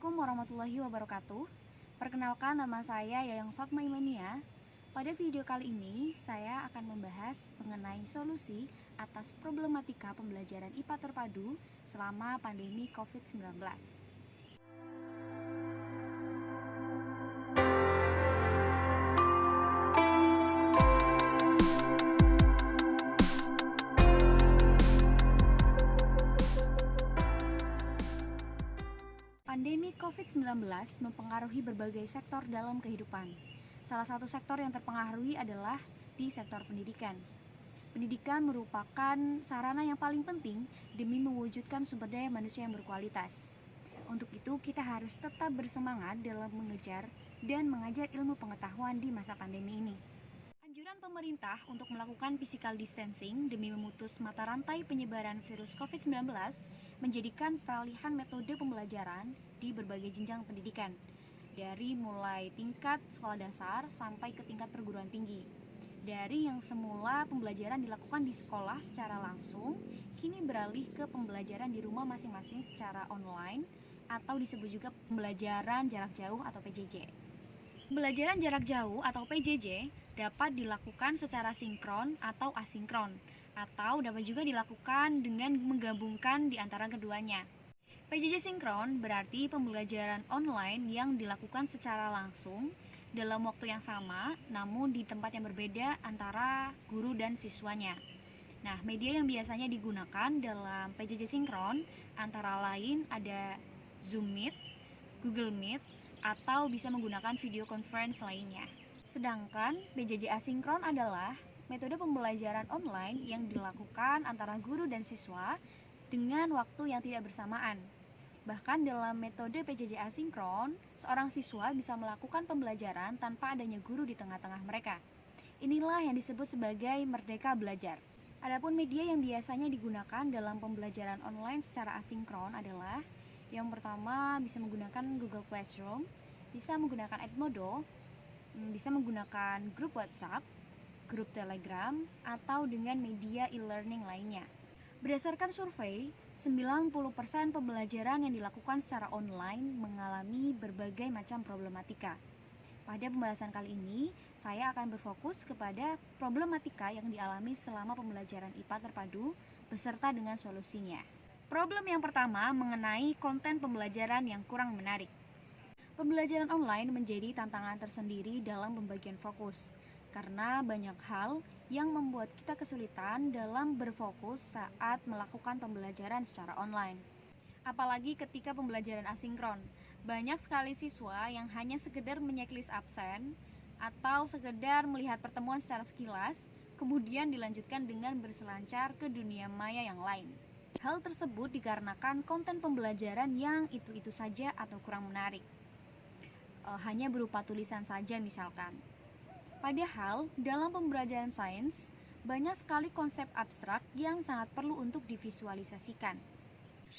Assalamualaikum warahmatullahi wabarakatuh. Perkenalkan, nama saya Yayang Fatma Imania. Pada video kali ini, saya akan membahas mengenai solusi atas problematika pembelajaran IPA terpadu selama pandemi COVID-19. Pandemi COVID-19 mempengaruhi berbagai sektor dalam kehidupan. Salah satu sektor yang terpengaruhi adalah di sektor pendidikan. Pendidikan merupakan sarana yang paling penting demi mewujudkan sumber daya manusia yang berkualitas. Untuk itu, kita harus tetap bersemangat dalam mengejar dan mengajar ilmu pengetahuan di masa pandemi ini. Anjuran pemerintah untuk melakukan physical distancing demi memutus mata rantai penyebaran virus COVID-19 menjadikan peralihan metode pembelajaran di berbagai jenjang pendidikan, dari mulai tingkat sekolah dasar sampai ke tingkat perguruan tinggi. Dari yang semula pembelajaran dilakukan di sekolah secara langsung, kini beralih ke pembelajaran di rumah masing-masing secara online atau disebut juga pembelajaran jarak jauh atau PJJ. Pembelajaran jarak jauh atau PJJ dapat dilakukan secara sinkron atau asinkron, atau dapat juga dilakukan dengan menggabungkan di antara keduanya. PJJ sinkron berarti pembelajaran online yang dilakukan secara langsung dalam waktu yang sama, namun di tempat yang berbeda antara guru dan siswanya. Nah, media yang biasanya digunakan dalam PJJ sinkron antara lain ada Zoom Meet, Google Meet, atau bisa menggunakan video conference lainnya. Sedangkan PJJ asinkron adalah metode pembelajaran online yang dilakukan antara guru dan siswa dengan waktu yang tidak bersamaan. Bahkan dalam metode PJJ asinkron, seorang siswa bisa melakukan pembelajaran tanpa adanya guru di tengah-tengah mereka. Inilah yang disebut sebagai merdeka belajar. Adapun media yang biasanya digunakan dalam pembelajaran online secara asinkron adalah yang pertama bisa menggunakan Google Classroom, bisa menggunakan Edmodo, bisa menggunakan grup WhatsApp, grup Telegram, atau dengan media e-learning lainnya. Berdasarkan survei, 90% pembelajaran yang dilakukan secara online mengalami berbagai macam problematika. Pada pembahasan kali ini, saya akan berfokus kepada problematika yang dialami selama pembelajaran IPA terpadu beserta dengan solusinya. Problem yang pertama mengenai konten pembelajaran yang kurang menarik. Pembelajaran online menjadi tantangan tersendiri dalam pembagian fokus, karena banyak hal yang membuat kita kesulitan dalam berfokus saat melakukan pembelajaran secara online. Apalagi ketika pembelajaran asinkron, banyak sekali siswa yang hanya sekedar menyeklis absen atau sekedar melihat pertemuan secara sekilas, kemudian dilanjutkan dengan berselancar ke dunia maya yang lain. Hal tersebut dikarenakan konten pembelajaran yang itu-itu saja atau kurang menarik. Hanya berupa tulisan saja misalkan. Padahal dalam pembelajaran sains, banyak sekali konsep abstrak yang sangat perlu untuk divisualisasikan.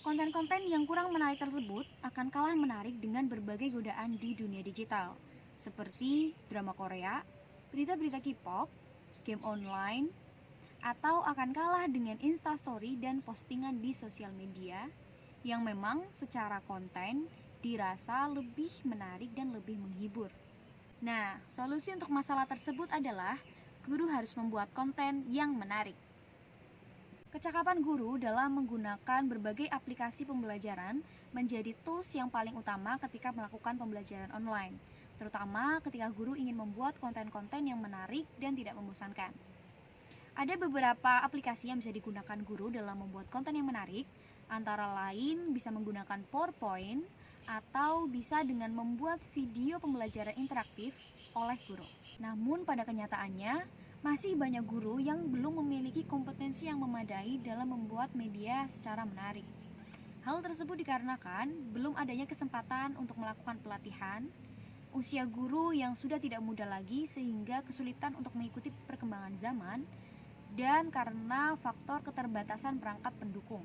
Konten-konten yang kurang menarik tersebut akan kalah menarik dengan berbagai godaan di dunia digital, seperti drama Korea, berita-berita K-pop, game online, atau akan kalah dengan instastory dan postingan di sosial media yang memang secara konten dirasa lebih menarik dan lebih menghibur. Nah, solusi untuk masalah tersebut adalah guru harus membuat konten yang menarik. Kecakapan guru dalam menggunakan berbagai aplikasi pembelajaran menjadi tools yang paling utama ketika melakukan pembelajaran online, terutama ketika guru ingin membuat konten-konten yang menarik dan tidak membosankan. Ada beberapa aplikasi yang bisa digunakan guru dalam membuat konten yang menarik, antara lain bisa menggunakan PowerPoint atau bisa dengan membuat video pembelajaran interaktif oleh guru. Namun pada kenyataannya, masih banyak guru yang belum memiliki kompetensi yang memadai dalam membuat media secara menarik. Hal tersebut dikarenakan belum adanya kesempatan untuk melakukan pelatihan, usia guru yang sudah tidak muda lagi sehingga kesulitan untuk mengikuti perkembangan zaman, dan karena faktor keterbatasan perangkat pendukung.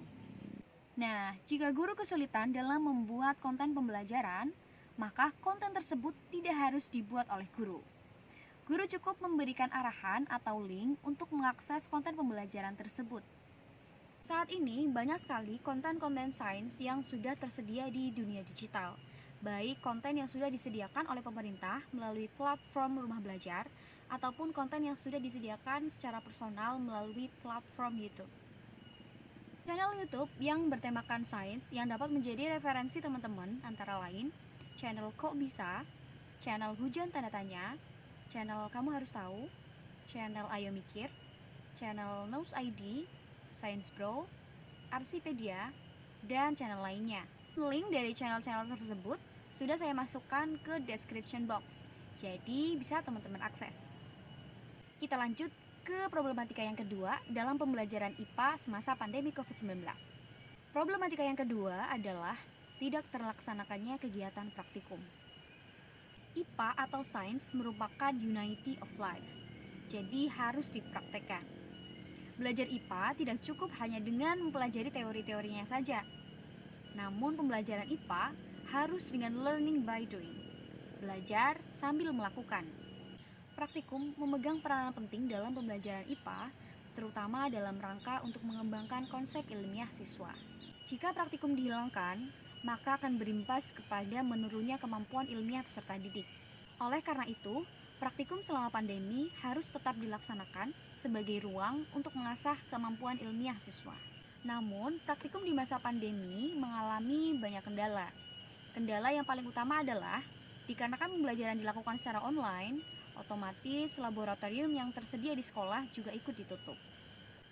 Nah, jika guru kesulitan dalam membuat konten pembelajaran, maka konten tersebut tidak harus dibuat oleh guru. Guru cukup memberikan arahan atau link untuk mengakses konten pembelajaran tersebut. Saat ini banyak sekali konten-konten sains yang sudah tersedia di dunia digital. baik konten yang sudah disediakan oleh pemerintah melalui platform rumah belajar, ataupun konten yang sudah disediakan secara personal melalui platform YouTube. Channel YouTube yang bertemakan sains yang dapat menjadi referensi teman-teman antara lain channel Kok Bisa, channel Hujan Tanda Tanya, channel Kamu Harus Tahu, channel Ayo Mikir, channel News ID, Science Bro, Arsipedia, dan channel lainnya. Link dari channel-channel tersebut sudah saya masukkan ke description box, jadi bisa teman-teman akses. Kita lanjut ke problematika yang kedua dalam pembelajaran IPA semasa pandemi COVID-19. Problematika yang kedua adalah tidak terlaksanakannya kegiatan praktikum. IPA atau sains merupakan unity of life, jadi harus dipraktekkan. Belajar IPA tidak cukup hanya dengan mempelajari teori-teorinya saja, namun pembelajaran IPA harus dengan learning by doing, belajar sambil melakukan. Praktikum memegang peranan penting dalam pembelajaran IPA, terutama dalam rangka untuk mengembangkan konsep ilmiah siswa. Jika praktikum dihilangkan, maka akan berimbas kepada menurunnya kemampuan ilmiah peserta didik. Oleh karena itu, praktikum selama pandemi harus tetap dilaksanakan sebagai ruang untuk mengasah kemampuan ilmiah siswa. Namun, praktikum di masa pandemi mengalami banyak kendala. Kendala yang paling utama adalah dikarenakan pembelajaran dilakukan secara online, otomatis laboratorium yang tersedia di sekolah juga ikut ditutup.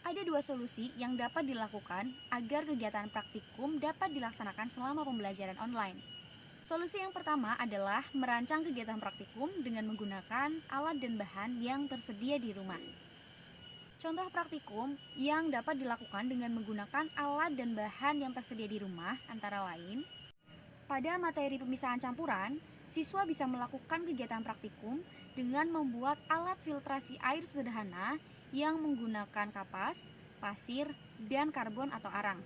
Ada dua solusi yang dapat dilakukan agar kegiatan praktikum dapat dilaksanakan selama pembelajaran online. Solusi yang pertama adalah merancang kegiatan praktikum dengan menggunakan alat dan bahan yang tersedia di rumah. Contoh praktikum yang dapat dilakukan dengan menggunakan alat dan bahan yang tersedia di rumah antara lain, pada materi pemisahan campuran, siswa bisa melakukan kegiatan praktikum dengan membuat alat filtrasi air sederhana yang menggunakan kapas, pasir, dan karbon atau arang.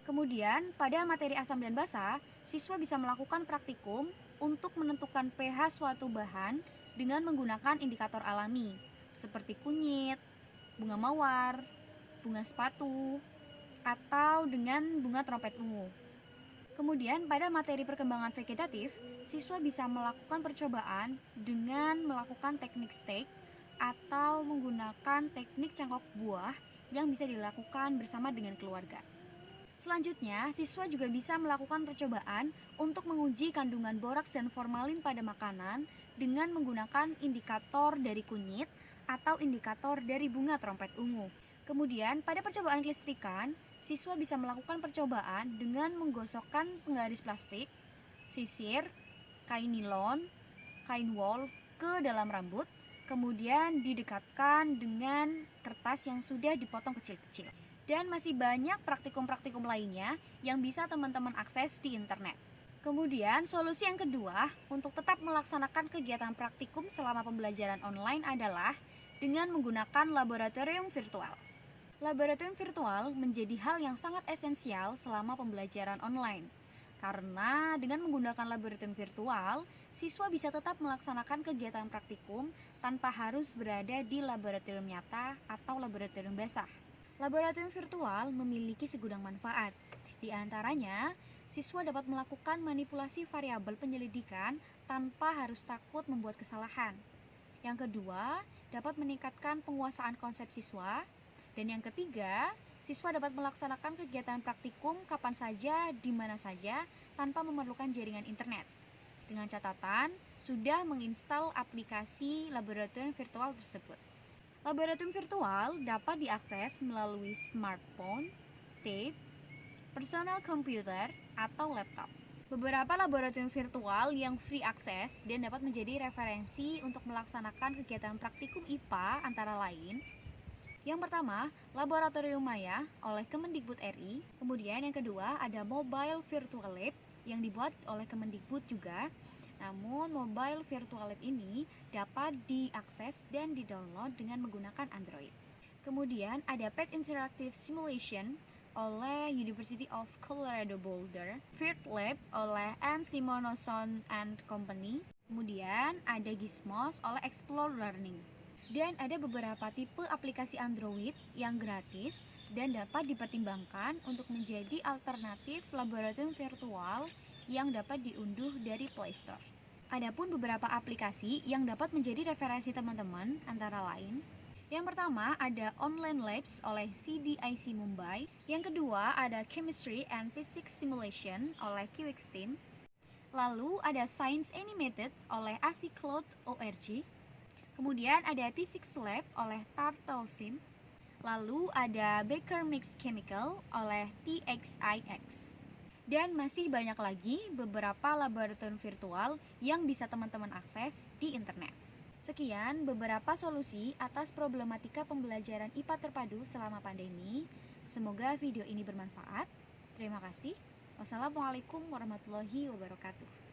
Kemudian, pada materi asam dan basa, siswa bisa melakukan praktikum untuk menentukan pH suatu bahan dengan menggunakan indikator alami, seperti kunyit, bunga mawar, bunga sepatu, atau dengan bunga trompet ungu. Kemudian, pada materi perkembangan vegetatif, siswa bisa melakukan percobaan dengan melakukan teknik steak atau menggunakan teknik cangkok buah yang bisa dilakukan bersama dengan keluarga. Selanjutnya, siswa juga bisa melakukan percobaan untuk menguji kandungan boraks dan formalin pada makanan dengan menggunakan indikator dari kunyit atau indikator dari bunga trompet ungu. Kemudian, pada percobaan kelistrikan, siswa bisa melakukan percobaan dengan menggosokkan penggaris plastik, sisir, kain nilon, kain wol ke dalam rambut, kemudian didekatkan dengan kertas yang sudah dipotong kecil-kecil. Dan masih banyak praktikum-praktikum lainnya yang bisa teman-teman akses di internet. Kemudian, solusi yang kedua untuk tetap melaksanakan kegiatan praktikum selama pembelajaran online adalah dengan menggunakan laboratorium virtual. Laboratorium virtual menjadi hal yang sangat esensial selama pembelajaran online. Karena dengan menggunakan laboratorium virtual, siswa bisa tetap melaksanakan kegiatan praktikum tanpa harus berada di laboratorium nyata atau laboratorium basah. Laboratorium virtual memiliki segudang manfaat. Di antaranya, siswa dapat melakukan manipulasi variabel penyelidikan tanpa harus takut membuat kesalahan. Yang kedua, dapat meningkatkan penguasaan konsep siswa. Dan yang ketiga, siswa dapat melaksanakan kegiatan praktikum kapan saja, di mana saja, tanpa memerlukan jaringan internet. Dengan catatan, sudah menginstal aplikasi laboratorium virtual tersebut. Laboratorium virtual dapat diakses melalui smartphone, tab, personal computer, atau laptop. Beberapa laboratorium virtual yang free access dan dapat menjadi referensi untuk melaksanakan kegiatan praktikum IPA antara lain. Yang pertama, Laboratorium Maya oleh Kemendikbud RI. Kemudian yang kedua ada Mobile Virtual Lab yang dibuat oleh Kemendikbud juga. Namun Mobile Virtual Lab ini dapat diakses dan di-download dengan menggunakan Android. Kemudian ada PET Interactive Simulation oleh University of Colorado Boulder, Virt Lab oleh Anne Simonoson and Company. Kemudian ada Gizmos oleh Explore Learning. Dan ada beberapa tipe aplikasi Android yang gratis dan dapat dipertimbangkan untuk menjadi alternatif laboratorium virtual yang dapat diunduh dari Play Store. Adapun beberapa aplikasi yang dapat menjadi referensi teman-teman antara lain, yang pertama ada Online Labs oleh CDIC Mumbai, yang kedua ada Chemistry and Physics Simulation oleh QX Team, lalu ada Science Animated oleh AsiCloud.org, kemudian ada Physics Lab oleh Turtle Sim, lalu ada Baker Mixed Chemical oleh TXIX. Dan masih banyak lagi beberapa laboratorium virtual yang bisa teman-teman akses di internet. Sekian beberapa solusi atas problematika pembelajaran IPA terpadu selama pandemi. Semoga video ini bermanfaat. Terima kasih. Wassalamualaikum warahmatullahi wabarakatuh.